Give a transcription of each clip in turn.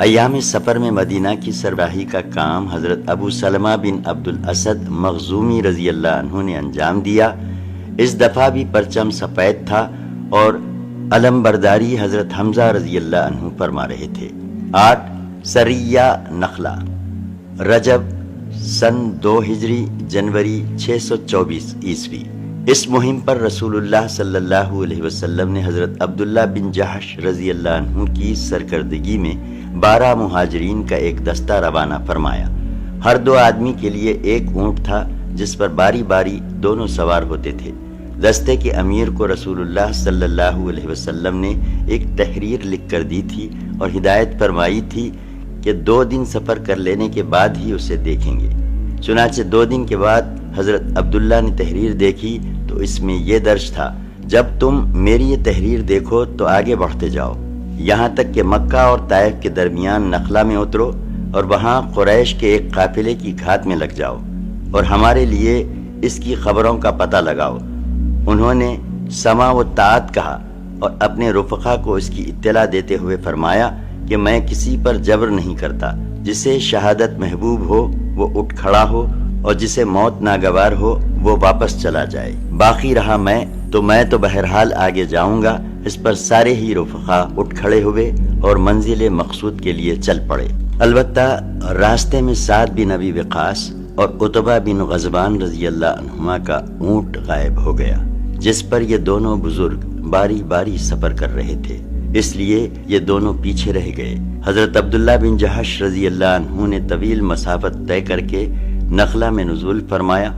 ایام سفر میں مدینہ کی سربراہی کا کام حضرت ابو سلمہ بن عبد الاسد مخزومی رضی اللہ عنہ نے انجام دیا۔ اس دفعہ بھی پرچم سفید تھا اور علم برداری حضرت حمزہ رضی اللہ عنہ فرما رہے تھے۔ 8 سریہ نخلا، رجب سن 2 ہجری، جنوری 624 عیسوی۔ اس مہم پر رسول اللہ صلی اللہ علیہ وسلم نے حضرت عبداللہ بن جحش رضی اللہ عنہ کی سرکردگی میں 12 مہاجرین کا ایک دستہ روانہ فرمایا۔ ہر 2 آدمی کے لیے ایک اونٹ تھا جس پر باری باری دونوں سوار ہوتے تھے۔ دستے کے امیر کو رسول اللہ صلی اللہ علیہ وسلم نے ایک تحریر لکھ کر دی تھی اور ہدایت فرمائی تھی کہ 2 دن سفر کر لینے کے بعد ہی اسے دیکھیں گے۔ چنانچہ 2 دن کے بعد حضرت عبداللہ نے تحریر دیکھی تو اس میں یہ درج تھا: جب تم میری یہ تحریر دیکھو تو آگے بڑھتے جاؤ، یہاں تک کہ مکہ اور طائف کے درمیان نخلا میں اترو اور وہاں قریش کے ایک قافلے کی گھات میں لگ جاؤ اور ہمارے لیے اس کی خبروں کا پتہ لگاؤ۔ انہوں نے سما و طاعت کہا اور اپنے رفقا کو اس کی اطلاع دیتے ہوئے فرمایا کہ میں کسی پر جبر نہیں کرتا، جسے شہادت محبوب ہو وہ اٹھ کھڑا ہو اور جسے موت ناگوار ہو وہ واپس چلا جائے۔ باقی رہا میں تو بہرحال آگے جاؤں گا۔ اس پر سارے ہی رفقا اٹھ کھڑے ہوئے اور منزل مقصود کے لیے چل پڑے۔ البتہ راستے میں سعد بن ابی وقاص اور عتبہ بن غزوان رضی اللہ عنہما کا اونٹ غائب ہو گیا، جس پر یہ دونوں بزرگ باری باری سفر کر رہے تھے، اس لیے یہ دونوں پیچھے رہ گئے۔ حضرت عبداللہ بن جحش رضی اللہ عنہ نے طویل مسافت طے کر کے نخلا میں نزول فرمایا۔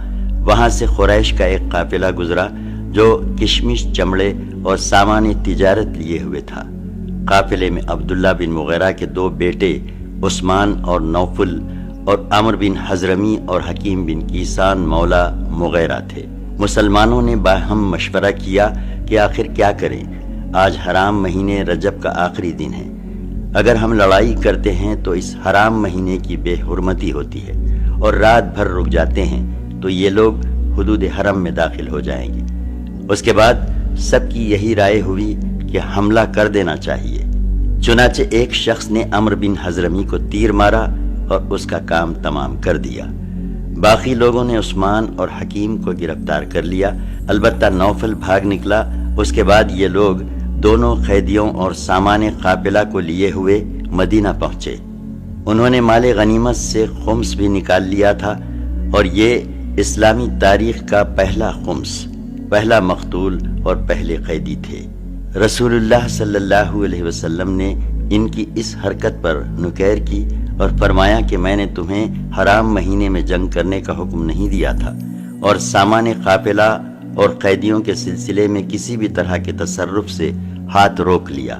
وہاں سے قریش کا ایک قافلہ گزرا جو کشمش، چمڑے اور سامان تجارت لیے ہوئے تھا۔ قافلے میں عبداللہ بن مغیرہ کے 2 بیٹے عثمان اور نوفل اور عمر بن حضرمی اور حکیم بن کیسان مولا مغیرہ تھے۔ مسلمانوں نے باہم مشورہ کیا کہ آخر کیا کریں، آج حرام مہینے رجب کا آخری دن ہے، اگر ہم لڑائی کرتے ہیں تو اس حرام مہینے کی بے حرمتی ہوتی ہے اور رات بھر رک جاتے ہیں تو یہ لوگ حدود حرم میں داخل ہو جائیں گے۔ اس کے بعد سب کی یہی رائے ہوئی کہ حملہ کر دینا چاہیے۔ چنانچہ ایک شخص نے عمر بن حضرمی کو تیر مارا اور اس کا کام تمام کر دیا۔ باقی لوگوں نے عثمان اور حکیم کو گرفتار کر لیا، البتہ نوفل بھاگ نکلا۔ اس کے بعد یہ لوگ دونوں قیدیوں اور سامان قافلہ کو لیے ہوئے مدینہ پہنچے۔ انہوں نے مال غنیمت سے خمس بھی نکال لیا تھا اور یہ اسلامی تاریخ کا پہلا خمس، پہلا مقتول اور پہلے قیدی تھے۔ رسول اللہ صلی اللہ علیہ وسلم نے ان کی اس حرکت پر نکیر کی اور فرمایا کہ میں نے تمہیں حرام مہینے میں جنگ کرنے کا حکم نہیں دیا تھا، اور سامان قافلہ اور قیدیوں کے سلسلے میں کسی بھی طرح کے تصرف سے ہاتھ روک لیا۔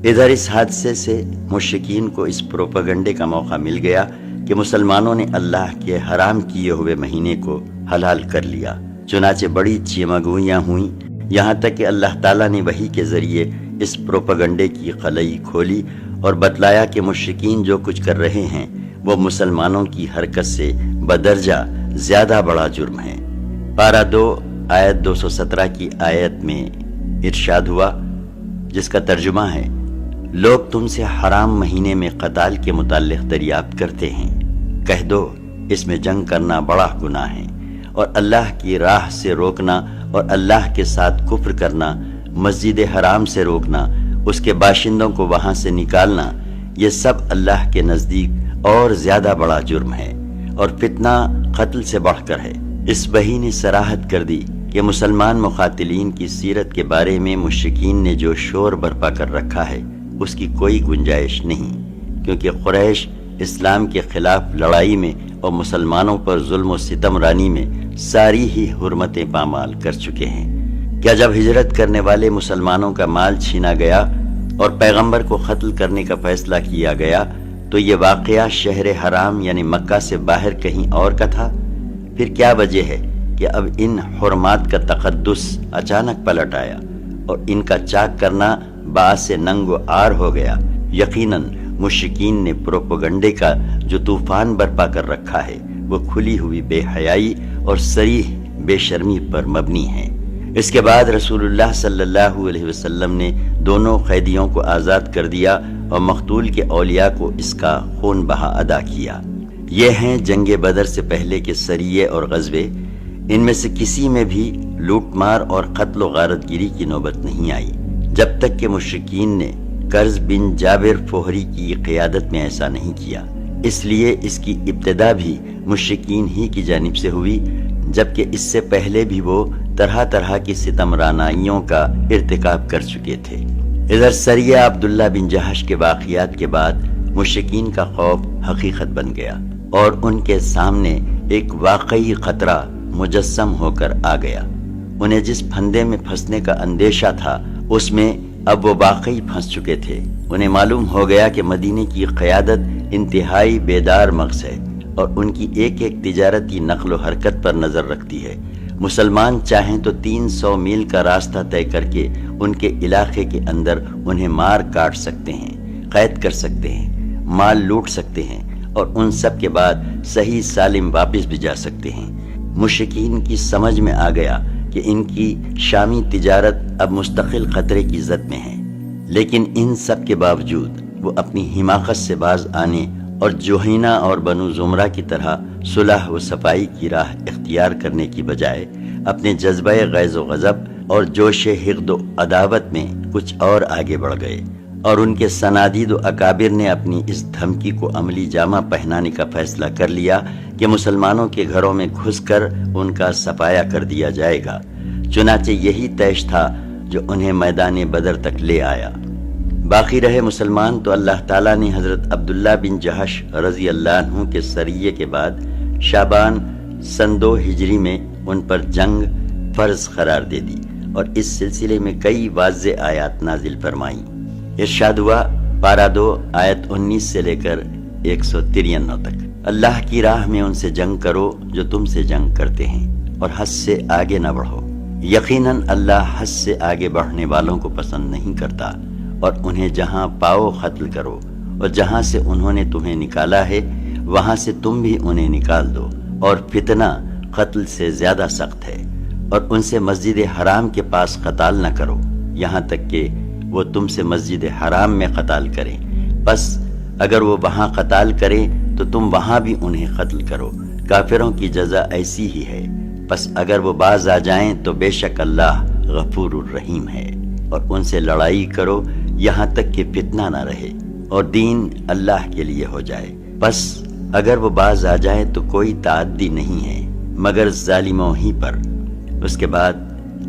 ادھر اس حادثے سے مشرکین کو اس پروپیگنڈے کا موقع مل گیا کہ مسلمانوں نے اللہ کے حرام کیے ہوئے مہینے کو حلال کر لیا۔ چنانچہ بڑی چیمگوئیاں ہوئیں، یہاں تک کہ اللہ تعالیٰ نے وحی کے ذریعے اس پروپیگنڈے کی قلعی کھولی اور بتلایا کہ مشرکین جو کچھ کر رہے ہیں وہ مسلمانوں کی حرکت سے بدرجہ زیادہ بڑا جرم ہے۔ پارہ 2 آیت 217 کی آیت میں ارشاد ہوا، جس کا ترجمہ ہے: لوگ تم سے حرام مہینے میں قتال کے متعلق دریافت کرتے ہیں، کہہ دو اس میں جنگ کرنا بڑا گناہ ہے، اور اللہ کی راہ سے روکنا اور اللہ کے ساتھ کفر کرنا، مسجد حرام سے روکنا، اس کے باشندوں کو وہاں سے نکالنا، یہ سب اللہ کے نزدیک اور زیادہ بڑا جرم ہے اور فتنہ قتل سے بڑھ کر ہے۔ اس وحی نے صراحت کر دی کہ مسلمان مقاتلین کی سیرت کے بارے میں مشرکین نے جو شور برپا کر رکھا ہے اس کی کوئی گنجائش نہیں، کیونکہ قریش اسلام کے خلاف لڑائی میں اور مسلمانوں پر ظلم و ستم رانی میں ساری ہی حرمتیں پامال کر چکے ہیں۔ کیا جب ہجرت کرنے والے مسلمانوں کا مال چھینا گیا اور پیغمبر کو قتل کرنے کا فیصلہ کیا گیا تو یہ واقعہ شہر حرام یعنی مکہ سے باہر کہیں اور کا تھا؟ پھر کیا وجہ ہے کہ اب ان حرمات کا تقدس اچانک پلٹ آیا اور ان کا چاک کرنا باعث ننگ و عار ہو گیا؟ یقیناً مشرکین نے پروپیگنڈے کا جو طوفان برپا کر رکھا ہے وہ کھلی ہوئی بے حیائی اور صریح بے شرمی پر مبنی ہے۔ اس کے بعد رسول اللہ صلی اللہ علیہ وسلم نے دونوں قیدیوں کو آزاد کر دیا اور مقتول کے اولیاء کو اس کا خون بہا ادا کیا۔ یہ ہیں جنگ بدر سے پہلے کے سریے اور غزوے، ان میں سے کسی میں بھی لوٹ مار اور قتل و غارت گیری کی نوبت نہیں آئی، جب تک کہ مشرکین نے قرظ بن جابر فہری کی قیادت میں ایسا نہیں کیا۔ اس لیے اس کی ابتدا بھی مشرکین ہی کی جانب سے ہوئی، جبکہ اس سے پہلے بھی وہ طرح طرح کی ستم رانائیوں کا ارتکاب کر چکے تھے۔ ادھر سریہ عبداللہ بن جہش کے واقعات کے بعد مشرکین کا خوف حقیقت بن گیا اور ان کے سامنے ایک واقعی خطرہ مجسم ہو کر آ گیا۔ انہیں جس پھندے میں پھنسنے کا اندیشہ تھا اس میں اب وہ واقعی پھنس چکے تھے۔ انہیں معلوم ہو گیا کہ مدینے کی قیادت انتہائی بیدار مغز ہے اور ان کی ایک ایک تجارتی نقل و حرکت پر نظر رکھتی ہے۔ مسلمان چاہیں تو 300 میل کا راستہ طے کر کے ان کے علاقے کے اندر انہیں مار کاٹ سکتے ہیں، قید کر سکتے ہیں، مال لوٹ سکتے ہیں اور ان سب کے بعد صحیح سالم واپس بھی جا سکتے ہیں۔ مشرکین کی سمجھ میں آ گیا کہ ان کی شامی تجارت اب مستقل خطرے کی زد میں ہے، لیکن ان سب کے باوجود وہ اپنی حماقت سے باز آنے اور جوہینہ اور بنو زمرہ کی طرح صلح و صفائی کی راہ اختیار کرنے کی بجائے اپنے جذبہ غیظ و غضب اور جوش حقد و عداوت میں کچھ اور آگے بڑھ گئے، اور ان کے صنادید و اکابر نے اپنی اس دھمکی کو عملی جامہ پہنانے کا فیصلہ کر لیا کہ مسلمانوں کے گھروں میں گھس کر ان کا صفایا کر دیا جائے گا۔ چنانچہ یہی طیش تھا جو انہیں میدان بدر تک لے آیا۔ باقی رہے مسلمان تو اللہ تعالیٰ نے حضرت عبداللہ بن جہش رضی اللہ عنہ کے سریے کے بعد شعبان سن 2 ہجری میں ان پر جنگ فرض قرار دے دی اور اس سلسلے میں کئی واضح آیات نازل فرمائیں۔ ارشاد ہوا، پارہ 2 آیت 19 سے لے کر 193 تک، اللہ کی راہ میں ان سے جنگ کرو جو تم سے جنگ کرتے ہیں اور حد سے آگے نہ بڑھو، یقیناً اللہ حد سے آگے بڑھنے والوں کو پسند نہیں کرتا، اور انہیں جہاں پاؤ قتل کرو، اور جہاں سے انہوں نے تمہیں نکالا ہے وہاں سے تم بھی انہیں نکال دو، اور فتنہ قتل سے زیادہ سخت ہے، اور ان سے مسجد حرام کے پاس قتال نہ کرو یہاں تک کہ وہ تم سے مسجد حرام میں قتال کریں، پس اگر وہ وہاں قتال کریں تو تم وہاں بھی انہیں قتل کرو، کافروں کی جزا ایسی ہی ہے، پس اگر وہ باز آ جائیں تو بے شک اللہ غفور الرحیم ہے، اور ان سے لڑائی کرو یہاں تک کہ فتنہ نہ رہے اور دین اللہ کے لیے ہو جائے، پس اگر وہ باز آ جائیں تو کوئی تعدی نہیں ہے مگر ظالموں ہی پر۔ اس کے بعد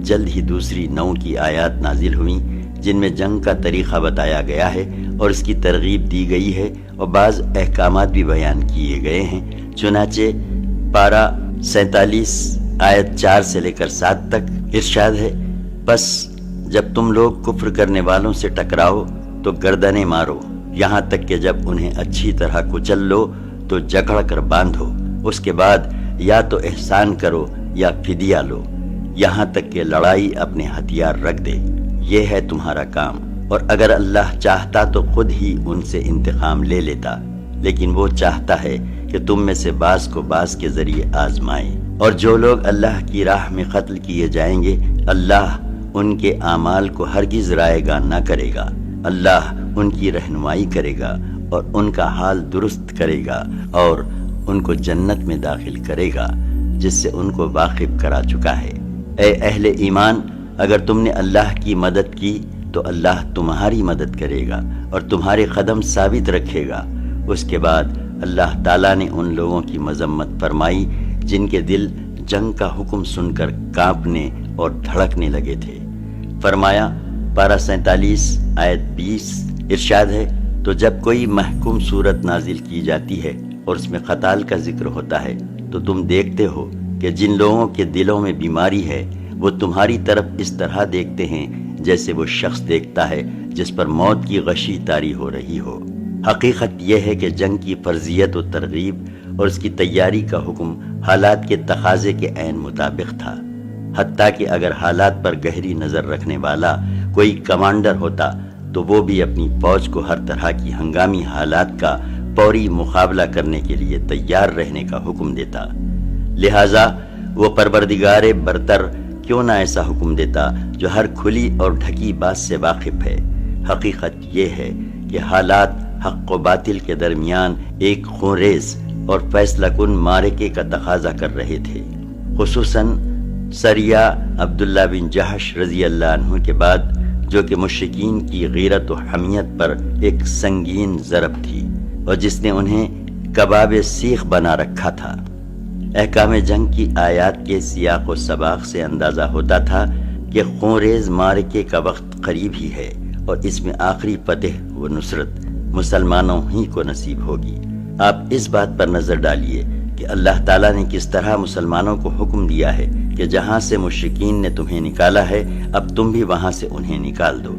جلد ہی دوسری نوع کی آیات نازل ہوئیں جن میں جنگ کا طریقہ بتایا گیا ہے اور اس کی ترغیب دی گئی ہے اور بعض احکامات بھی بیان کیے گئے ہیں۔ چنانچہ پارہ 47 آیت 4 سے لے کر 7 تک ارشاد ہے، بس جب تم لوگ کفر کرنے والوں سے ٹکراؤ تو گردنیں مارو، یہاں تک کہ جب انہیں اچھی طرح کچل لو تو جکڑ کر باندھو، اس کے بعد یا تو احسان کرو یا فدیہ لو، یہاں تک کہ لڑائی اپنے ہتھیار رکھ دے، یہ ہے تمہارا کام، اور اگر اللہ چاہتا تو خود ہی ان سے انتقام لے لیتا، لیکن وہ چاہتا ہے کہ تم میں سے بعض کو بعض کے ذریعے آزمائے، اور جو لوگ اللہ کی راہ میں قتل کیے جائیں گے اللہ ان کے اعمال کو ہرگز رائے گاہ نہ کرے گا، اللہ ان کی رہنمائی کرے گا اور ان کا حال درست کرے گا اور ان کو جنت میں داخل کرے گا جس سے ان کو واقف کرا چکا ہے۔ اے اہل ایمان، اگر تم نے اللہ کی مدد کی تو اللہ تمہاری مدد کرے گا اور تمہارے قدم ثابت رکھے گا۔ اس کے بعد اللہ تعالیٰ نے ان لوگوں کی مذمت فرمائی جن کے دل جنگ کا حکم سن کر کانپنے اور دھڑکنے لگے تھے۔ فرمایا، پارہ 47 آیت 20 ارشاد ہے، تو جب کوئی محکوم صورت نازل کی جاتی ہے اور اس میں قتال کا ذکر ہوتا ہے تو تم دیکھتے ہو کہ جن لوگوں کے دلوں میں بیماری ہے وہ تمہاری طرف اس طرح دیکھتے ہیں جیسے وہ شخص دیکھتا ہے جس پر موت کی غشی طاری ہو رہی ہو۔ حقیقت یہ ہے کہ جنگ کی فرضیت و ترغیب اور اس کی تیاری کا حکم حالات کے تقاضے کے عین مطابق تھا، حتیٰ کہ اگر حالات پر گہری نظر رکھنے والا کوئی کمانڈر ہوتا تو وہ بھی اپنی فوج کو ہر طرح کی ہنگامی حالات کا فوری مقابلہ کرنے کے لیے تیار رہنے کا حکم دیتا، لہٰذا وہ پروردگار برتر کیوں نہ ایسا حکم دیتا جو ہر کھلی اور ڈھکی بات سے واقف ہے۔ حقیقت یہ ہے کہ حالات حق و باطل کے درمیان ایک خونریز اور فیصلہ کن معرکے کا تقاضا کر رہے تھے، خصوصاً سریہ عبداللہ بن جہش رضی اللہ عنہ کے بعد، جو کہ مشرکین کی غیرت و حمیت پر ایک سنگین ضرب تھی اور جس نے انہیں کباب سیخ بنا رکھا تھا۔ احکام جنگ کی آیات کے سیاق و سباق سے اندازہ ہوتا تھا کہ خونریز معرکے کا وقت قریب ہی ہے اور اس میں آخری فتح و نصرت مسلمانوں ہی کو نصیب ہوگی۔ آپ اس بات پر نظر ڈالیے کہ اللہ تعالیٰ نے کس طرح مسلمانوں کو حکم دیا ہے کہ جہاں سے مشرکین نے تمہیں نکالا ہے اب تم بھی وہاں سے انہیں نکال دو،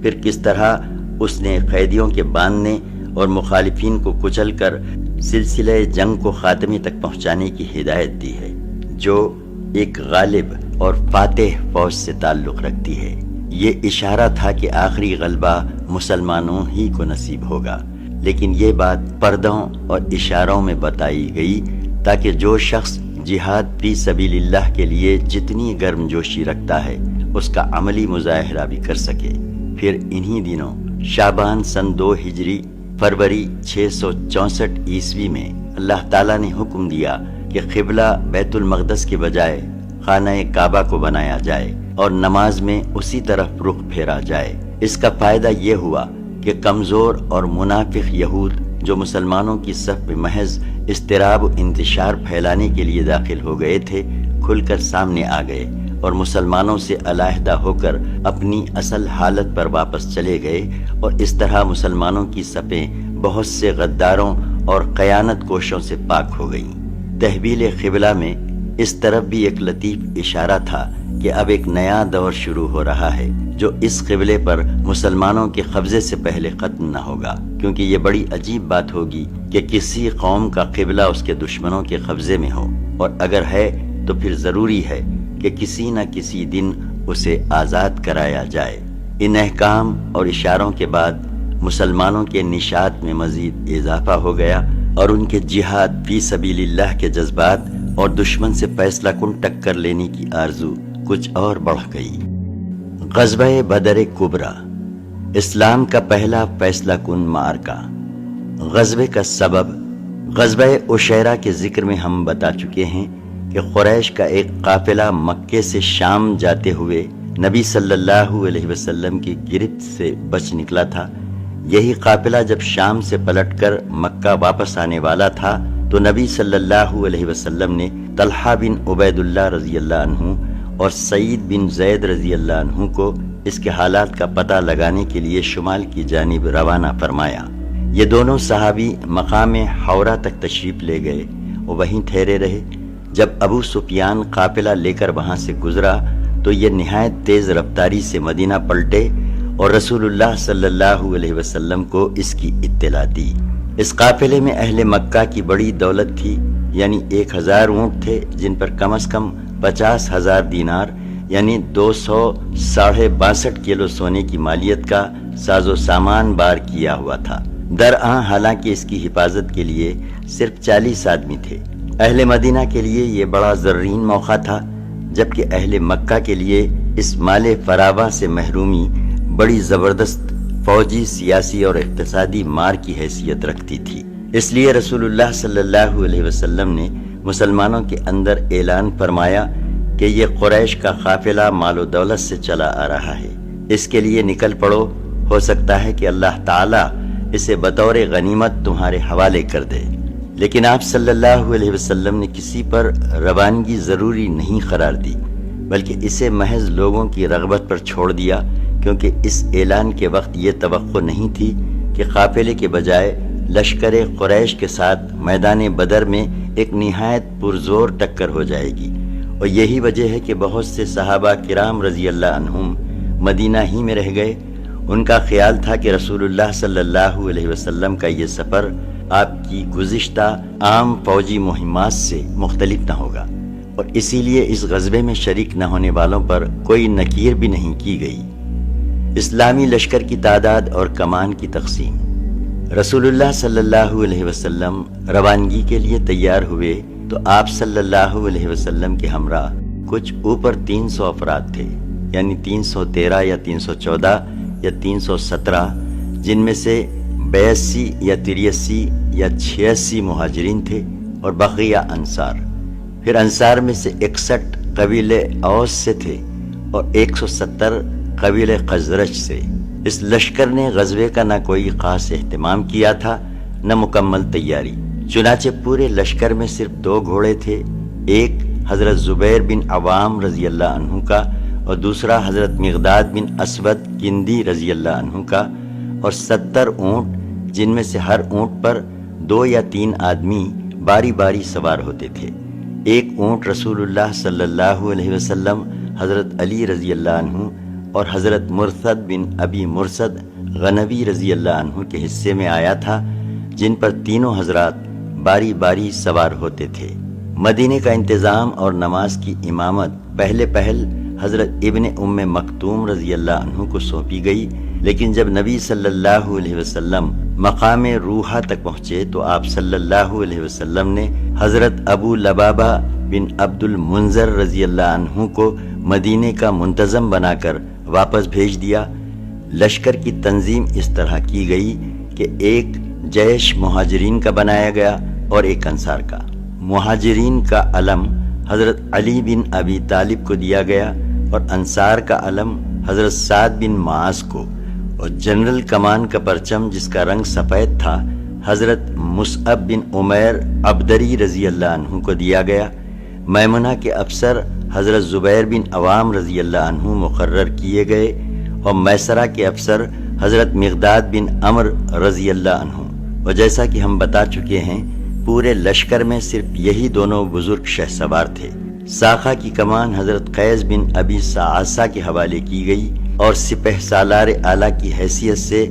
پھر کس طرح اس نے قیدیوں کے باندھنے اور مخالفین کو کچل کر سلسلہ جنگ کو خاتمے تک پہنچانے کی ہدایت دی ہے، جو ایک غالب اور فاتح فوج سے تعلق رکھتی ہے۔ یہ اشارہ تھا کہ آخری غلبہ مسلمانوں ہی کو نصیب ہوگا، لیکن یہ بات پردوں اور اشاروں میں بتائی گئی تاکہ جو شخص جہاد فی سبیل اللہ کے لیے جتنی گرم جوشی رکھتا ہے اس کا عملی مظاہرہ بھی کر سکے۔ پھر انہی دنوں شعبان سن 2 ہجری فروری 664 عیسوی میں اللہ تعالیٰ نے حکم دیا کہ قبلہ بیت المقدس کے بجائے خانہ کعبہ کو بنایا جائے اور نماز میں اسی طرف رخ پھیرا جائے۔ اس کا فائدہ یہ ہوا کہ کمزور اور منافق یہود جو مسلمانوں کی صف میں محض اضطراب و انتشار پھیلانے کے لیے داخل ہو گئے تھے، کھل کر سامنے آ گئے اور مسلمانوں سے علیحدہ ہو کر اپنی اصل حالت پر واپس چلے گئے، اور اس طرح مسلمانوں کی صفیں بہت سے غداروں اور خیانت کوشوں سے پاک ہو گئیں۔ تحویل قبلہ میں اس طرف بھی ایک لطیف اشارہ تھا کہ اب ایک نیا دور شروع ہو رہا ہے جو اس قبلے پر مسلمانوں کے قبضے سے پہلے ختم نہ ہوگا، کیونکہ یہ بڑی عجیب بات ہوگی کہ کسی قوم کا قبلہ اس کے دشمنوں کے قبضے میں ہو، اور اگر ہے تو پھر ضروری ہے کہ کسی نہ کسی دن اسے آزاد کرایا جائے۔ ان احکام اور اشاروں کے بعد مسلمانوں کے نشاط میں مزید اضافہ ہو گیا اور ان کے جہاد فی سبیل اللہ کے جذبات اور دشمن سے فیصلہ کن ٹکر لینے کی آرزو کچھ اور بڑھ گئی۔ غزوہ بدر کبریٰ، اسلام کا پہلا فیصلہ کن معرکہ۔ غزوے کا سبب غزوہ عشیرہ کے ذکر میں ہم بتا چکے ہیں کہ قریش کا ایک قافلہ مکے سے شام جاتے ہوئے نبی صلی اللہ علیہ وسلم کی گرفت سے بچ نکلا تھا۔ یہی قافلہ جب شام سے پلٹ کر مکہ واپس آنے والا تھا تو نبی صلی اللہ علیہ وسلم نے طلحہ بن عبید اللہ رضی اللہ عنہ اور سعید بن زید رضی اللہ عنہ کو اس کے حالات کا پتہ لگانے کے لیے شمال کی جانب روانہ فرمایا۔ یہ دونوں صحابی مقام حورہ تک تشریف لے گئے اور وہیں ٹھہرے رہے۔ جب ابو سفیان قافلہ لے کر وہاں سے گزرا تو یہ نہایت تیز رفتاری سے مدینہ پلٹے اور رسول اللہ صلی اللہ علیہ وسلم کو اس کی اطلاع دی۔ اس قافلے میں اہل مکہ کی بڑی دولت تھی، یعنی 1000 اونٹ تھے جن پر کم از کم 50,000 دینار یعنی 262 کلو سونے کی مالیت کا ساز و سامان بار کیا ہوا تھا۔ درآں حالانکہ اس کی حفاظت کے لیے صرف 40 آدمی تھے۔ اہل مدینہ کے لیے یہ بڑا زرین موقع تھا، جبکہ اہل مکہ کے لیے اس مال فراواں سے محرومی بڑی زبردست فوجی، سیاسی اور اقتصادی مار کی حیثیت رکھتی تھی۔ اس لیے رسول اللہ صلی اللہ علیہ وسلم نے مسلمانوں کے اندر اعلان فرمایا کہ یہ قریش کا قافلہ مال و دولت سے چلا آ رہا ہے، اس کے لیے نکل پڑو، ہو سکتا ہے کہ اللہ تعالیٰ اسے بطور غنیمت تمہارے حوالے کر دے۔ لیکن آپ صلی اللہ علیہ وسلم نے کسی پر روانگی ضروری نہیں قرار دی، بلکہ اسے محض لوگوں کی رغبت پر چھوڑ دیا، کیونکہ اس اعلان کے وقت یہ توقع نہیں تھی کہ قافلے کے بجائے لشکر قریش کے ساتھ میدان بدر میں ایک نہایت پرزور ٹکر ہو جائے گی، اور یہی وجہ ہے کہ بہت سے صحابہ کرام رضی اللہ عنہم مدینہ ہی میں رہ گئے۔ ان کا خیال تھا کہ رسول اللہ صلی اللہ علیہ وسلم کا یہ سفر آپ کی گزشتہ عام فوجی مہمات سے مختلف نہ ہوگا، اور اسی لیے اس غزوے میں شریک نہ ہونے والوں پر کوئی نکیر بھی نہیں کی گئی۔ اسلامی لشکر کی تعداد اور کمان کی تقسیم۔ رسول اللہ صلی اللہ علیہ وسلم روانگی کے لیے تیار ہوئے تو آپ صلی اللہ علیہ وسلم کے ہمراہ کچھ اوپر 300 افراد تھے، یعنی 313 یا 314 یا 317، جن میں سے 82 یا 83 یا 86 مہاجرین تھے اور بقیہ انصار۔ پھر انصار میں سے 61 قبیلے اوس سے تھے اور 170 قبیلے خزرج سے۔ اس لشکر نے غزوے کا نہ کوئی خاص اہتمام کیا تھا نہ مکمل تیاری، چنانچہ پورے لشکر میں صرف 2 گھوڑے تھے، ایک حضرت زبیر بن عوام رضی اللہ عنہ کا اور دوسرا حضرت مقداد بن اسود کندی رضی اللہ عنہ کا، اور 70 اونٹ جن میں سے ہر اونٹ پر 2 یا 3 آدمی باری باری سوار ہوتے تھے۔ ایک اونٹ رسول اللہ صلی اللہ علیہ وسلم، حضرت علی رضی اللہ عنہ اور حضرت مرثد بن ابی مرثد غنوی رضی اللہ عنہ کے حصے میں آیا تھا، جن پر تینوں حضرات باری باری سوار ہوتے تھے۔ مدینے کا انتظام اور نماز کی امامت پہل حضرت ابن ام مکتوم رضی اللہ عنہ کو سونپی گئی، لیکن جب نبی صلی اللہ علیہ وسلم مقام روحہ تک پہنچے تو آپ صلی اللہ علیہ وسلم نے حضرت ابو لبابہ بن عبد المنذر رضی اللہ عنہ کو مدینے کا منتظم بنا کر واپس بھیج دیا۔ لشکر کی تنظیم اس طرح کی گئی کہ ایک جیش مہاجرین کا بنایا گیا اور ایک انصار کا۔ مہاجرین کا علم حضرت علی بن ابی طالب کو دیا گیا اور انصار کا علم حضرت سعد بن معاذ کو، اور جنرل کمان کا پرچم جس کا رنگ سفید تھا حضرت مصعب بن عمیر عبدری رضی اللہ عنہ کو دیا گیا۔ میمنہ کے افسر حضرت زبیر بن عوام رضی اللہ عنہ مقرر کیے گئے اور میسرہ کے افسر حضرت مقداد بن عمر رضی اللہ عنہ۔ اور جیسا کہ ہم بتا چکے ہیں پورے لشکر میں صرف یہی دونوں بزرگ شہ سوار تھے۔ ساخہ کی کمان حضرت قیس بن ابی سعاسہ کے حوالے کی گئی اور سپہ سالار اعلیٰ کی حیثیت سے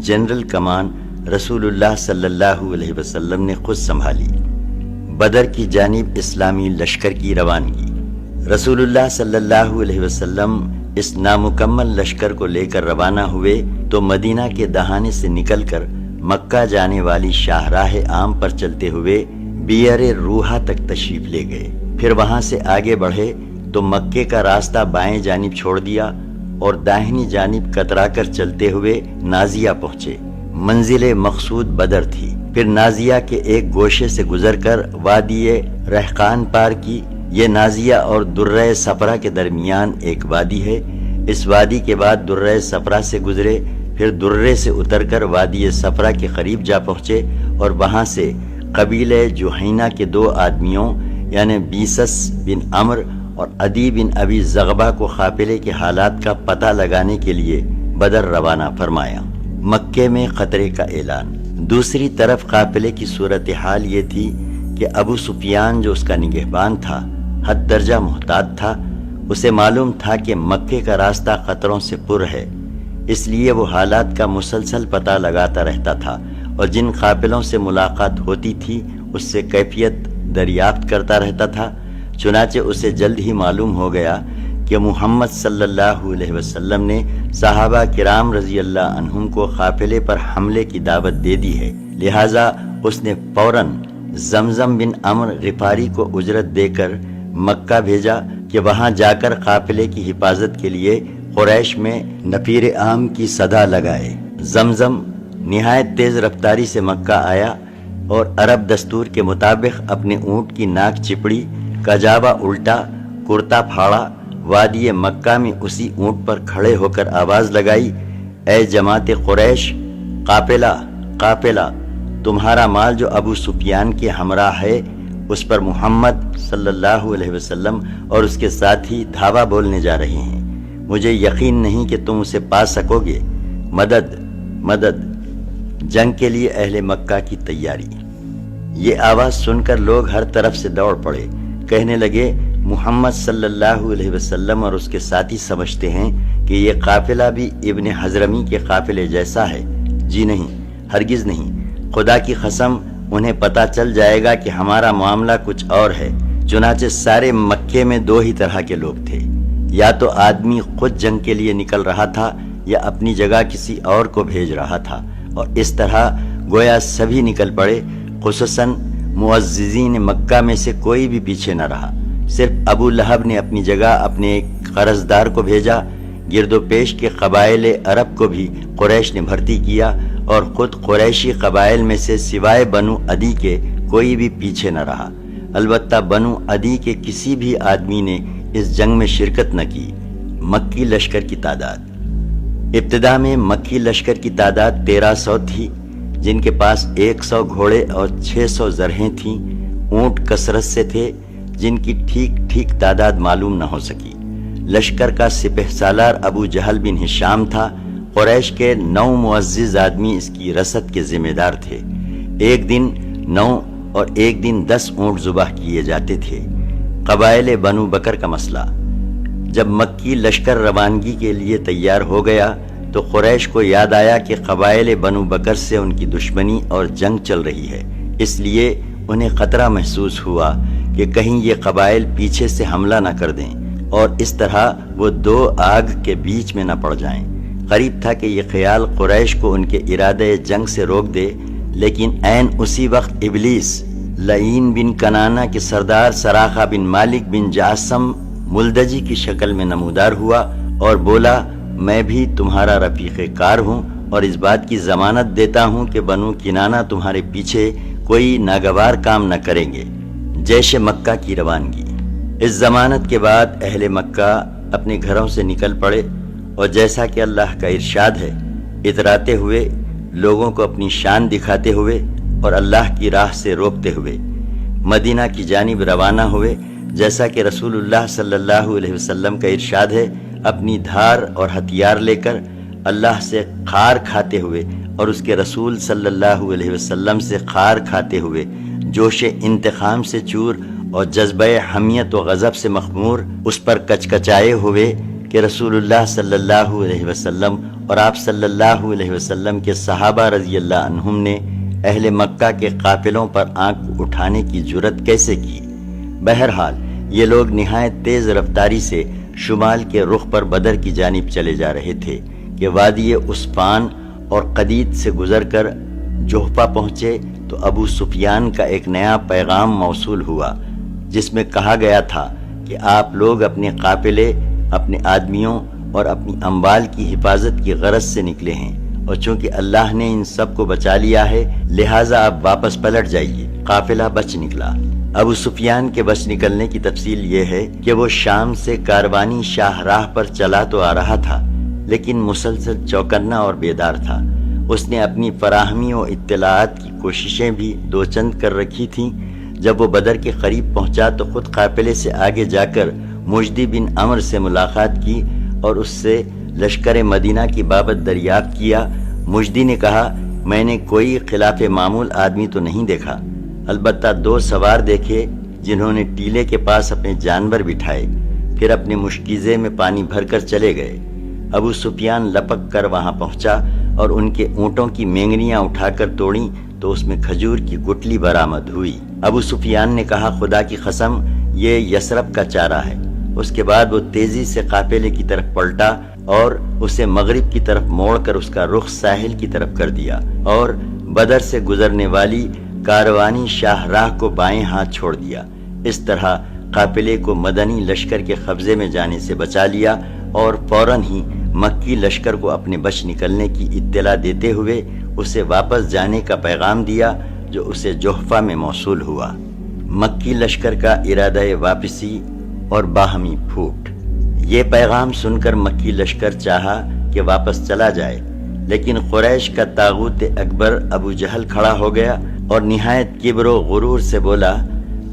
جنرل کمان رسول اللہ صلی اللہ علیہ وسلم نے خود سنبھالی۔ بدر کی جانب اسلامی لشکر کی روانگی۔ رسول اللہ صلی اللہ علیہ وسلم اس نامکمل لشکر کو لے کر روانہ ہوئے تو مدینہ کے دہانے سے نکل کر مکہ جانے والی شاہراہ عام پر چلتے ہوئے بئر روحہ تک تشریف لے گئے۔ پھر وہاں سے آگے بڑھے تو مکے کا راستہ بائیں جانب چھوڑ دیا اور داہنی جانب کترا کر چلتے ہوئے نازیہ پہنچے۔ منزل مقصود بدر تھی۔ پھر نازیہ کے ایک گوشے سے گزر کر وادی رحقان پار کی۔ یہ نازیہ اور درہ صفرا کے درمیان ایک وادی ہے۔ اس وادی کے بعد درہ صفرا سے گزرے، پھر درے سے اتر کر وادی صفرا کے قریب جا پہنچے اور وہاں سے قبیلہ جوہینہ کے 2 آدمیوں یعنی بیسس بن عمر اور عدی بن ابی زغبہ کو قافلے کے حالات کا پتہ لگانے کے لیے بدر روانہ فرمایا۔ مکے میں خطرے کا اعلان۔ دوسری طرف قافلے کی صورتحال یہ تھی کہ ابو سفیان جو اس کا نگہبان تھا حد درجہ محتاط تھا۔ اسے معلوم تھا کہ مکے کا راستہ خطروں سے پر ہے، اس لیے وہ حالات کا مسلسل پتہ لگاتا رہتا تھا اور جن قافلوں سے ملاقات ہوتی تھی اس سے کیفیت دریافت کرتا رہتا تھا۔ چنانچہ اسے جلد ہی معلوم ہو گیا کہ محمد صلی اللہ علیہ وسلم نے صحابہ کرام رضی اللہ عنہم کو قافلے پر حملے کی دعوت دے دی ہے، لہٰذا اس نے فوراً زمزم بن عمر غفاری کو اجرت دے کر مکہ بھیجا کہ وہاں جا کر قافلے کی حفاظت کے لیے قریش میں نفیر عام کی صدا لگائے۔ زمزم نہایت تیز رفتاری سے مکہ آیا اور عرب دستور کے مطابق اپنے اونٹ کی ناک چپڑی، کجاوا الٹا، کرتا پھاڑا، وادی مکہ میں اسی اونٹ پر کھڑے ہو کر آواز لگائی، اے جماعت قریش، قافلہ قافلہ، تمہارا مال جو ابو سفیان کے ہمراہ ہے اس پر محمد صلی اللہ علیہ وسلم اور اس کے ساتھی دھاوا بولنے جا رہے ہیں۔ مجھے یقین نہیں کہ تم اسے پا سکو گے۔ مدد مدد۔ جنگ کے لیے اہل مکہ کی تیاری۔ یہ آواز سن کر لوگ ہر طرف سے دوڑ پڑے، کہنے لگے محمد صلی اللہ علیہ وسلم اور اس کے ساتھی سمجھتے ہیں کہ یہ قافلہ بھی ابن حضرمی کے قافلے جیسا ہے۔ جی نہیں، ہرگز نہیں، خدا کی قسم انہیں پتہ چل جائے گا کہ ہمارا معاملہ کچھ اور ہے۔ چنانچہ سارے مکے میں 2 ہی طرح کے لوگ تھے، یا تو آدمی خود جنگ کے لیے نکل رہا تھا یا اپنی جگہ کسی اور کو بھیج رہا تھا، اور اس طرح گویا سبھی نکل پڑے۔ خصوصاً معززین مکہ میں سے کوئی بھی پیچھے نہ رہا، صرف ابو لہب نے اپنی جگہ اپنے ایک قرضدار کو بھیجا، گرد و پیش کے قبائل عرب کو بھی قریش نے بھرتی کیا اور خود قریشی قبائل میں سے سوائے بنو عدی کے کوئی بھی پیچھے نہ رہا۔ البتہ بنو عدی کے کسی بھی آدمی نے اس جنگ میں شرکت نہ کی۔ مکی لشکر کی تعداد۔ ابتدا میں مکی لشکر کی تعداد 1300 تھی، جن کے پاس 100 گھوڑے اور 600 زرہیں تھیں۔ اونٹ کثرت سے تھے، جن کی ٹھیک تعداد معلوم نہ ہو سکی۔ لشکر کا سپہ سالار ابو جہل بن ہشام تھا۔ قریش کے 9 معزز آدمی اس کی رسد کے ذمہ دار تھے۔ ایک دن 9 اور ایک دن 10 اونٹ ذبح کیے جاتے تھے۔ قبائل بنو بکر کا مسئلہ۔ جب مکی لشکر روانگی کے لیے تیار ہو گیا تو قریش کو یاد آیا کہ قبائل بنو بکر سے ان کی دشمنی اور جنگ چل رہی ہے، اس لیے انہیں خطرہ محسوس ہوا کہ کہیں یہ قبائل پیچھے سے حملہ نہ کر دیں اور اس طرح وہ 2 آگ کے بیچ میں نہ پڑ جائیں۔ قریب تھا کہ یہ خیال قریش کو ان کے ارادے جنگ سے روک دے، لیکن عین اسی وقت ابلیس لعین بن کنانہ کے سردار سراخہ بن مالک بن جاسم ملدجی کی شکل میں نمودار ہوا اور بولا، میں بھی تمہارا رفیق کار ہوں اور اس بات کی ضمانت دیتا ہوں کہ بنو کنانہ تمہارے پیچھے کوئی ناگوار کام نہ کریں گے۔ جیش مکہ کی روانگی۔ اس ضمانت کے بعد اہل مکہ اپنے گھروں سے نکل پڑے اور جیسا کہ اللہ کا ارشاد ہے، اتراتے ہوئے، لوگوں کو اپنی شان دکھاتے ہوئے اور اللہ کی راہ سے روکتے ہوئے مدینہ کی جانب روانہ ہوئے، جیسا کہ رسول اللہ صلی اللہ علیہ وسلم کا ارشاد ہے، اپنی دھار اور ہتھیار لے کر اللہ سے خار کھاتے ہوئے اور اس کے رسول صلی اللہ علیہ وسلم سے خار کھاتے ہوئے، جوش انتقام سے چور اور جذبہ حمیت و غضب سے مخمور، اس پر کچکچائے ہوئے کہ رسول اللہ صلی اللہ علیہ وسلم اور آپ صلی اللہ علیہ وسلم کے صحابہ رضی اللہ عنہم نے اہل مکہ کے قافلوں پر آنکھ اٹھانے کی جرت کیسے کی۔ بہرحال یہ لوگ نہایت تیز رفتاری سے شمال کے رخ پر بدر کی جانب چلے جا رہے تھے کہ وادی عسفان اور قدید سے گزر کر جوحفہ پہنچے تو ابو سفیان کا ایک نیا پیغام موصول ہوا، جس میں کہا گیا تھا کہ آپ لوگ اپنے قافلے، اپنے آدمیوں اور اپنی اموال کی حفاظت کی غرض سے نکلے ہیں، اور چونکہ اللہ نے ان سب کو بچا لیا ہے لہٰذا آپ واپس پلٹ جائیے۔ قافلہ بچ نکلا۔ ابو سفیان کے بچ نکلنے کی تفصیل یہ ہے کہ وہ شام سے کاروانی شاہ راہ پر چلا تو آ رہا تھا، لیکن مسلسل چوکنا اور بیدار تھا۔ اس نے اپنی فراہمی و اطلاعات کی کوششیں بھی دو چند کر رکھی تھیں۔ جب وہ بدر کے قریب پہنچا تو خود قافلے سے آگے جا کر مجدی بن عمر سے ملاقات کی اور اس سے لشکر مدینہ کی بابت دریافت کیا۔ مجدی نے کہا، میں نے کوئی خلاف معمول آدمی تو نہیں دیکھا، البتہ 2 سوار دیکھے جنہوں نے ٹیلے کے پاس اپنے جانور بٹھائے، پھر اپنے مشکیزے میں پانی بھر کر چلے گئے۔ ابو سفیان لپک کر وہاں پہنچا اور ان کے اونٹوں کی مینگنیاں اٹھا کر توڑیں تو اس میں کھجور کی گٹلی برآمد ہوئی۔ ابو سفیان نے کہا، خدا کی قسم یہ یثرب کا چارہ ہے۔ اس کے بعد وہ تیزی سے قافلے کی طرف پلٹا اور اسے مغرب کی طرف موڑ کر اس کا رخ ساحل کی طرف کر دیا اور بدر سے گزرنے والی کاروانی شاہ راہ کو بائیں ہاتھ چھوڑ دیا۔ اس طرح قافلے کو مدنی لشکر کے قبضے میں جانے سے بچا لیا اور فوراً ہی مکی لشکر کو اپنے بچ نکلنے کی اطلاع دیتے ہوئے اسے واپس جانے کا پیغام دیا، جو اسے جوحفہ میں موصول ہوا۔ مکی لشکر کا ارادہ واپسی اور باہمی پھوٹ۔ یہ پیغام سن کر مکی لشکر چاہا کہ واپس چلا جائے، لیکن قریش کا طاغوت اکبر ابو جہل کھڑا ہو گیا اور نہایت کبر و غرور سے بولا،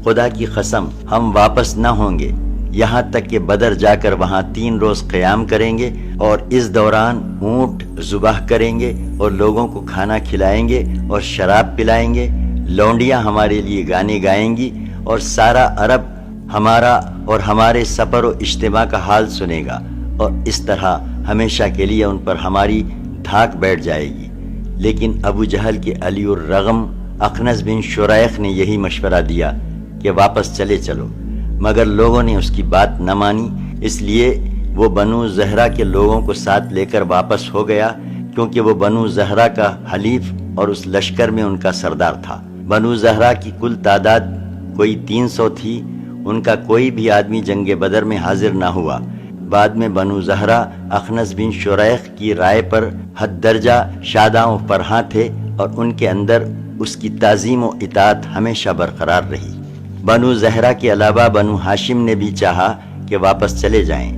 خدا کی قسم ہم واپس نہ ہوں گے یہاں تک کہ بدر جا کر وہاں 3 روز قیام کریں گے اور اس دوران اونٹ ذبح کریں گے اور لوگوں کو کھانا کھلائیں گے اور شراب پلائیں گے، لونڈیاں ہمارے لیے گانے گائیں گی اور سارا عرب ہمارا اور ہمارے سفر و اجتماع کا حال سنے گا، اور اس طرح ہمیشہ کے لیے ان پر ہماری دھاک بیٹھ جائے گی۔ لیکن ابو جہل کے علی الرغم اخنس بن شریح نے یہی مشورہ دیا کہ واپس چلے چلو، مگر لوگوں نے اس کی بات نہ مانی، اس لیے وہ بنو زہرہ کے لوگوں کو ساتھ لے کر واپس ہو گیا، کیونکہ وہ بنو زہرہ کا حلیف اور اس لشکر میں ان کا سردار تھا۔ بنو زہرہ کی کل تعداد کوئی 300 تھی، ان کا کوئی بھی آدمی جنگ بدر میں حاضر نہ ہوا۔ بعد میں بنو زہرہ اخنس بن شریح کی رائے پر حد درجہ شاداں و فرحاں تھے اور ان کے اندر اس کی تعظیم و اطاعت ہمیشہ برقرار رہی۔ بنو زہرہ کے علاوہ بنو ہاشم نے بھی چاہا کہ واپس چلے جائیں،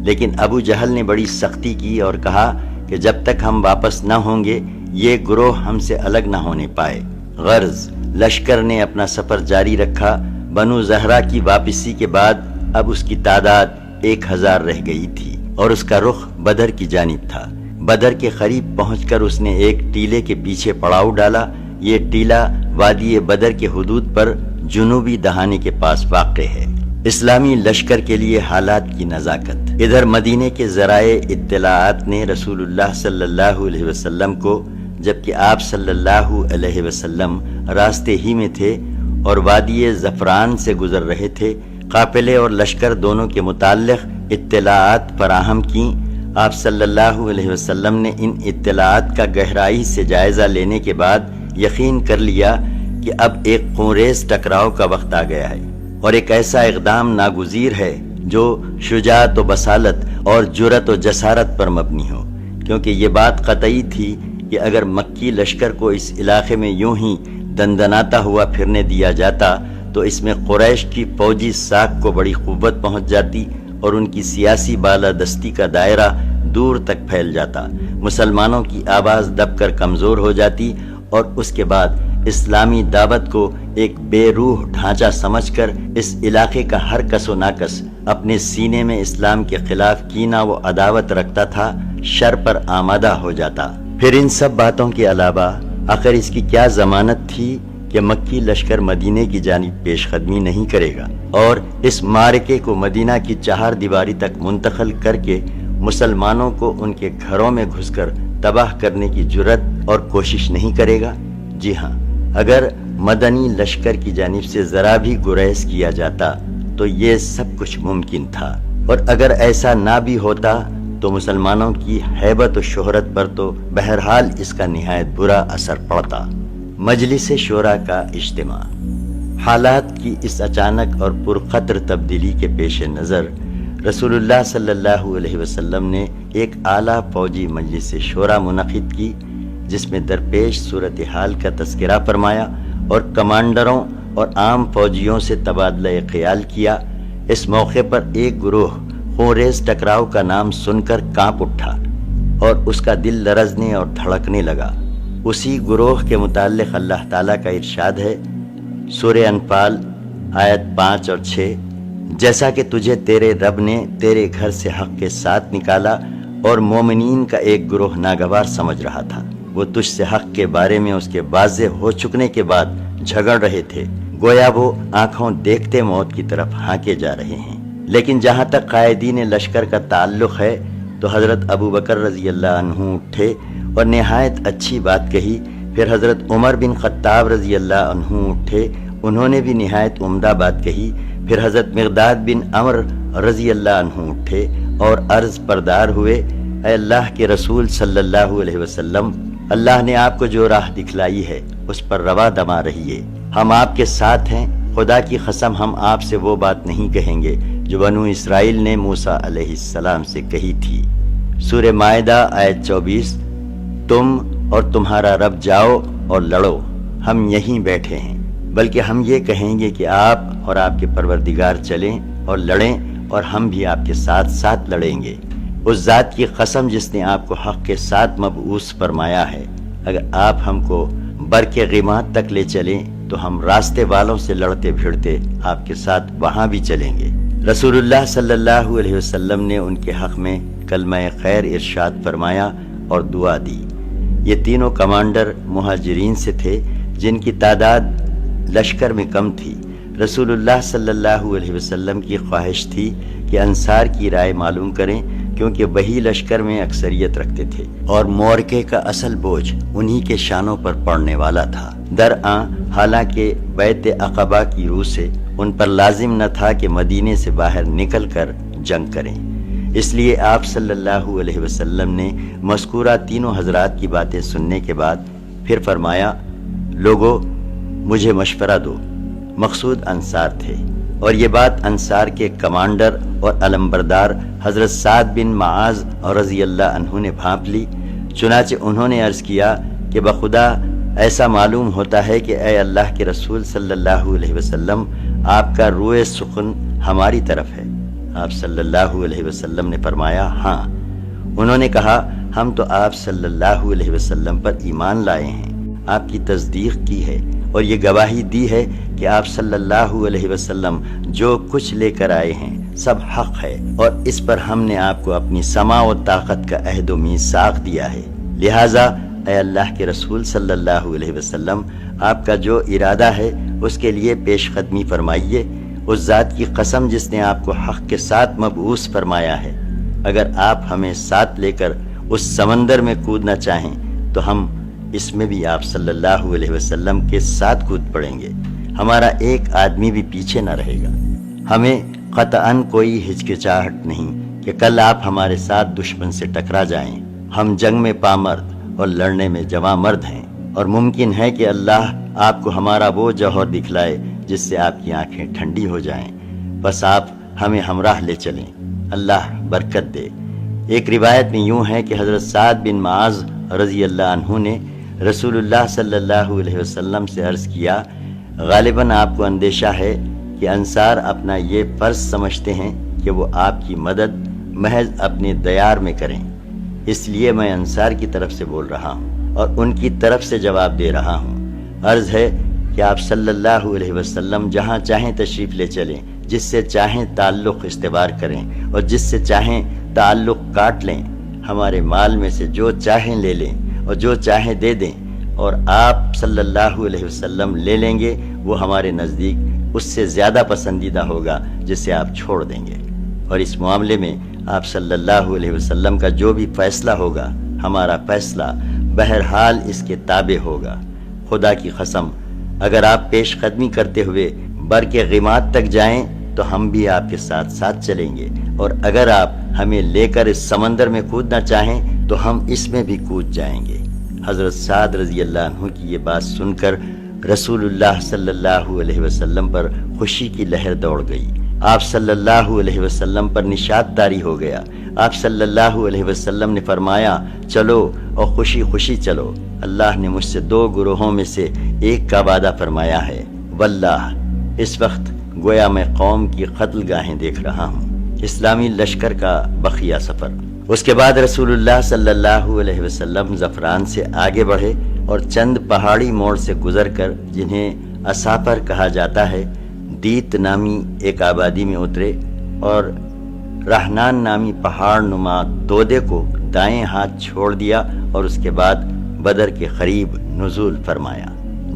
لیکن ابو جہل نے بڑی سختی کی اور کہا کہ جب تک ہم واپس نہ ہوں گے یہ گروہ ہم سے الگ نہ ہونے پائے۔ غرض لشکر نے اپنا سفر جاری رکھا۔ بنو زہرہ کی واپسی کے بعد اب اس کی تعداد 1000 رہ گئی تھی اور اس کا رخ بدر کی جانب تھا۔ بدر کے قریب پہنچ کر اس نے ایک ٹیلے کے پیچھے پڑاؤ ڈالا۔ یہ ٹیلا وادی بدر کے حدود پر جنوبی دہانے کے پاس واقع ہے۔ اسلامی لشکر کے لیے حالات کی نزاکت۔ ادھر مدینے کے ذرائع اطلاعات نے رسول اللہ صلی اللہ علیہ وسلم کو، جبکہ آپ صلی اللہ علیہ وسلم راستے ہی میں تھے اور وادی زفران سے گزر رہے تھے، قافلے اور لشکر دونوں کے متعلق اطلاعات فراہم کیں۔ آپ صلی اللہ علیہ وسلم نے ان اطلاعات کا گہرائی سے جائزہ لینے کے بعد یقین کر لیا کہ اب ایک خونریز ٹکراؤ کا وقت آ گیا ہے اور ایک ایسا اقدام ناگزیر ہے جو شجاعت و بصالت اور جرأت و جسارت پر مبنی ہو، کیونکہ یہ بات قطعی تھی کہ اگر مکی لشکر کو اس علاقے میں یوں ہی دندناتا ہوا پھرنے دیا جاتا تو اس میں قریش کی فوجی ساکھ کو بڑی قوت پہنچ جاتی اور ان کی سیاسی بالادستی کا دائرہ دور تک پھیل جاتا، مسلمانوں کی آواز دب کر کمزور ہو جاتی اور اس کے بعد اسلامی دعوت کو ایک بے روح ڈھانچہ سمجھ کر اس علاقے کا ہر کس و ناکس اپنے سینے میں اسلام کے خلاف کینہ و عداوت رکھتا تھا، شر پر آمادہ ہو جاتا۔ پھر ان سب باتوں کے علاوہ آخر اس کی کیا ضمانت تھی کہ مکی لشکر مدینے کی جانب پیش قدمی نہیں کرے گا اور اس معرکے کو مدینہ کی 4 دیواری تک منتقل کر کے مسلمانوں کو ان کے گھروں میں گھس کر تباہ کرنے کی جرأت اور کوشش نہیں کرے گا؟ جی ہاں، اگر مدنی لشکر کی جانب سے ذرا بھی گریز کیا جاتا تو یہ سب کچھ ممکن تھا، اور اگر ایسا نہ بھی ہوتا تو مسلمانوں کی ہیبت و شہرت پر تو بہرحال اس کا نہایت برا اثر پڑتا۔ مجلس شورا کا اجتماع۔ حالات کی اس اچانک اور پرخطر تبدیلی کے پیش نظر رسول اللہ صلی اللہ علیہ وسلم نے ایک اعلیٰ فوجی مجلس شورا منعقد کی، جس میں درپیش صورتحال کا تذکرہ فرمایا اور کمانڈروں اور عام فوجیوں سے تبادلہ خیال کیا۔ اس موقع پر ایک گروہ خونریز ٹکراؤ کا نام سن کر کانپ اٹھا اور اس کا دل لرزنے اور دھڑکنے لگا۔ اسی گروہ کے متعلق اللہ تعالیٰ کا ارشاد ہے، سورہ انفال آیت 5 اور 6، جیسا کہ تجھے تیرے رب نے تیرے گھر سے حق کے ساتھ نکالا اور مومنین کا ایک گروہ ناگوار سمجھ رہا تھا، وہ تجھ سے حق کے بارے میں اس کے واضح ہو چکنے کے بعد جھگڑ رہے تھے، گویا وہ آنکھوں دیکھتے موت کی طرف ہانکے جا رہے ہیں۔ لیکن جہاں تک قائدین لشکر کا تعلق ہے تو حضرت ابو بکر رضی اللہ عنہ اٹھے اور نہایت اچھی بات کہی، پھر حضرت عمر بن خطاب رضی اللہ عنہ اٹھے، انہوں نے بھی نہایت عمدہ بات کہی، پھر حضرت مقداد بن عمر رضی اللہ عنہ اٹھے اور عرض پردار ہوئے، اے اللہ کے رسول صلی اللہ علیہ وسلم، اللہ نے آپ کو جو راہ دکھلائی ہے اس پر روا دما رہیے، ہم آپ کے ساتھ ہیں، خدا کی قسم ہم آپ سے وہ بات نہیں کہیں گے جو بنو اسرائیل نے موسیٰ علیہ السلام سے کہی تھی۔ سورہ مائدہ آیت 24، تم اور تمہارا رب جاؤ اور لڑو، ہم یہیں بیٹھے ہیں، بلکہ ہم یہ کہیں گے کہ آپ اور آپ کے پروردگار چلیں اور لڑیں اور ہم بھی آپ کے ساتھ ساتھ لڑیں گے۔ اس ذات کی قسم جس نے آپ کو حق کے ساتھ مبعوث فرمایا ہے، اگر آپ ہم کو برق غیمات تک لے چلیں تو ہم راستے والوں سے لڑتے بھیڑتے آپ کے ساتھ وہاں بھی چلیں گے۔ رسول اللہ صلی اللہ علیہ وسلم نے ان کے حق میں کلمہ خیر ارشاد فرمایا اور دعا دی۔ یہ تینوں کمانڈر مہاجرین سے تھے جن کی تعداد لشکر میں کم تھی۔ رسول اللہ صلی اللہ علیہ وسلم کی خواہش تھی کہ انصار کی رائے معلوم کریں، کیونکہ وہی لشکر میں اکثریت رکھتے تھے اور معرکے کا اصل بوجھ انہی کے شانوں پر پڑنے والا تھا۔ درآں حالانکہ بیعت عقبہ کی روح سے ان پر لازم نہ تھا کہ مدینے سے باہر نکل کر جنگ کریں، اس لیے آپ صلی اللہ علیہ وسلم نے مذکورہ تینوں حضرات کی باتیں سننے کے بعد پھر فرمایا، لوگو مجھے مشورہ دو۔ مقصود انصار تھے۔ اور یہ بات انصار کے کمانڈر اور علمبردار حضرت سعد بن معاذ رضی اللہ عنہ نے بھانپ لی۔ چنانچہ انہوں نے عرض کیا کہ بخدا ایسا معلوم ہوتا ہے کہ اے اللہ کے رسول صلی اللہ علیہ وسلم، آپ کا روئے سخن ہماری طرف ہے۔ آپ صلی اللہ علیہ وسلم نے فرمایا ہاں۔ انہوں نے کہا ہم تو آپ صلی اللہ علیہ وسلم پر ایمان لائے ہیں، آپ کی تصدیق کی ہے اور یہ گواہی دی ہے کہ آپ صلی اللہ علیہ وسلم جو کچھ لے کر آئے ہیں سب حق ہے، اور اس پر ہم نے آپ کو اپنی سماع و طاقت کا عہد و میثاق دیا ہے۔ لہٰذا اے اللہ کے رسول صلی اللہ علیہ وسلم، آپ کا جو ارادہ ہے اس کے لیے پیش قدمی فرمائیے۔ اس ذات کی قسم جس نے آپ کو حق کے ساتھ مبعوث فرمایا ہے، اگر آپ ہمیں ساتھ لے کر اس سمندر میں کودنا چاہیں تو ہم اس میں بھی آپ صلی اللہ علیہ وسلم کے ساتھ کود پڑیں گے، ہمارا ایک آدمی بھی پیچھے نہ رہے گا۔ ہمیں قطعاً کوئی ہچکچاہٹ نہیں کہ کل آپ ہمارے ساتھ دشمن سے ٹکرا جائیں۔ ہم جنگ میں پامرد اور لڑنے میں جواں مرد ہیں، اور ممکن ہے کہ اللہ آپ کو ہمارا وہ جوہر دکھلائے جس سے آپ کی آنکھیں ٹھنڈی ہو جائیں، بس آپ ہمیں ہمراہ لے چلیں، اللہ برکت دے۔ ایک روایت میں یوں ہے کہ حضرت سعد بن معاذ رضی اللہ عنہ نے رسول اللہ صلی اللہ علیہ وسلم سے عرض کیا، غالباً آپ کو اندیشہ ہے کہ انصار اپنا یہ فرض سمجھتے ہیں کہ وہ آپ کی مدد محض اپنے دیار میں کریں، اس لیے میں انصار کی طرف سے بول رہا ہوں اور ان کی طرف سے جواب دے رہا ہوں۔ عرض ہے کہ آپ صلی اللہ علیہ وسلم جہاں چاہیں تشریف لے چلیں، جس سے چاہیں تعلق استوار کریں اور جس سے چاہیں تعلق کاٹ لیں، ہمارے مال میں سے جو چاہیں لے لیں اور جو چاہیں دے دیں، اور آپ صلی اللہ علیہ وسلم لے لیں گے، وہ ہمارے نزدیک اس سے زیادہ پسندیدہ ہوگا جسے آپ چھوڑ دیں گے، اور اس معاملے میں آپ صلی اللہ علیہ وسلم کا جو بھی فیصلہ ہوگا ہمارا فیصلہ بہرحال اس کے تابع ہوگا۔ خدا کی قسم، اگر آپ پیش قدمی کرتے ہوئے بر کے غیمات تک جائیں تو ہم بھی آپ کے ساتھ ساتھ چلیں گے، اور اگر آپ ہمیں لے کر اس سمندر میں کودنا چاہیں تو ہم اس میں بھی کود جائیں گے۔ حضرت سعد رضی اللہ عنہ کی یہ بات سن کر رسول اللہ صلی اللہ علیہ وسلم پر خوشی کی لہر دوڑ گئی۔ آپ صلی اللہ علیہ وسلم پر نشاط طاری ہو گیا۔ آپ صلی اللہ علیہ وسلم نے فرمایا چلو اور خوشی خوشی چلو، اللہ نے مجھ سے 2 گروہوں میں سے ایک کا وعدہ فرمایا ہے۔ واللہ اس وقت گویا میں قوم کی قتل گاہیں دیکھ رہا ہوں۔ اسلامی لشکر کا بقیہ سفر۔ اس کے بعد رسول اللہ صلی اللہ علیہ وسلم زعفران سے آگے بڑھے اور چند پہاڑی موڑ سے گزر کر، جنہیں اسافر کہا جاتا ہے، دیت نامی ایک آبادی میں اترے اور رہنان نامی پہاڑ نما دودے کو دائیں ہاتھ چھوڑ دیا، اور اس کے بعد بدر کے قریب نزول فرمایا۔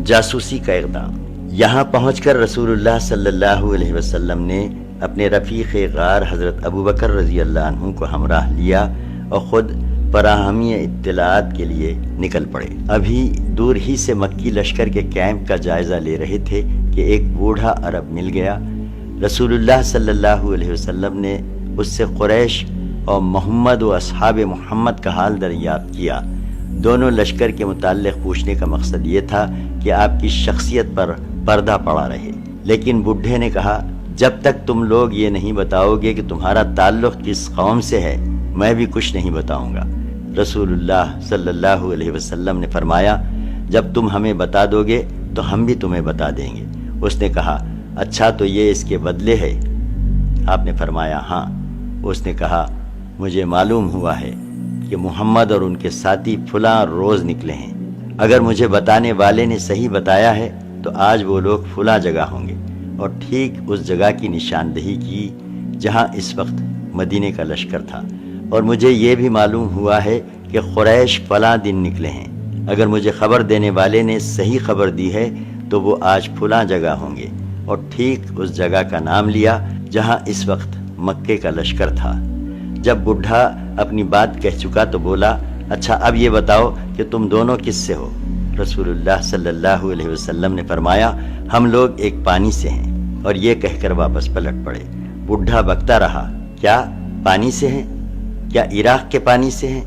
جاسوسی کا اقدام۔ یہاں پہنچ کر رسول اللہ صلی اللہ علیہ وسلم نے اپنے رفیق غار حضرت ابوبکر رضی اللہ عنہ کو ہمراہ لیا اور خود فراہمی اطلاعات کے لیے نکل پڑے۔ ابھی دور ہی سے مکی لشکر کے کیمپ کا جائزہ لے رہے تھے کہ ایک بوڑھا عرب مل گیا۔ رسول اللہ صلی اللہ علیہ وسلم نے اس سے قریش اور محمد و اصحاب محمد کا حال دریافت کیا۔ دونوں لشکر کے متعلق پوچھنے کا مقصد یہ تھا کہ آپ کی شخصیت پر پردہ پڑا رہے، لیکن بڈھے نے کہا جب تک تم لوگ یہ نہیں بتاؤ گے کہ تمہارا تعلق کس قوم سے ہے، میں بھی کچھ نہیں بتاؤں گا۔ رسول اللہ صلی اللہ علیہ وسلم نے فرمایا جب تم ہمیں بتا دو گے تو ہم بھی تمہیں بتا دیں گے۔ اس نے کہا اچھا تو یہ اس کے بدلے ہے؟ آپ نے فرمایا ہاں۔ اس نے کہا مجھے معلوم ہوا ہے کہ محمد اور ان کے ساتھی فلاں روز نکلے ہیں، اگر مجھے بتانے والے نے صحیح بتایا ہے تو آج وہ لوگ فلاں جگہ ہوں گے، اور ٹھیک اس جگہ کی نشاندہی کی جہاں اس وقت مدینے کا لشکر تھا۔ اور مجھے یہ بھی معلوم ہوا ہے کہ قریش فلاں دن نکلے ہیں، اگر مجھے خبر دینے والے نے صحیح خبر دی ہے تو وہ آج فلاں جگہ ہوں گے، اور ٹھیک اس جگہ کا نام لیا جہاں اس وقت مکے کا لشکر تھا۔ جب بڈھا اپنی بات کہہ چکا تو بولا اچھا اب یہ بتاؤ کہ تم دونوں کس سے ہو؟ رسول اللہ صلی اللہ علیہ وسلم نے فرمایا ہم لوگ ایک پانی سے ہیں، اور یہ کہہ کر واپس پلٹ پڑے۔ بڈھا بکتا رہا کیا پانی سے ہیں؟ کیا عراق کے پانی سے ہیں؟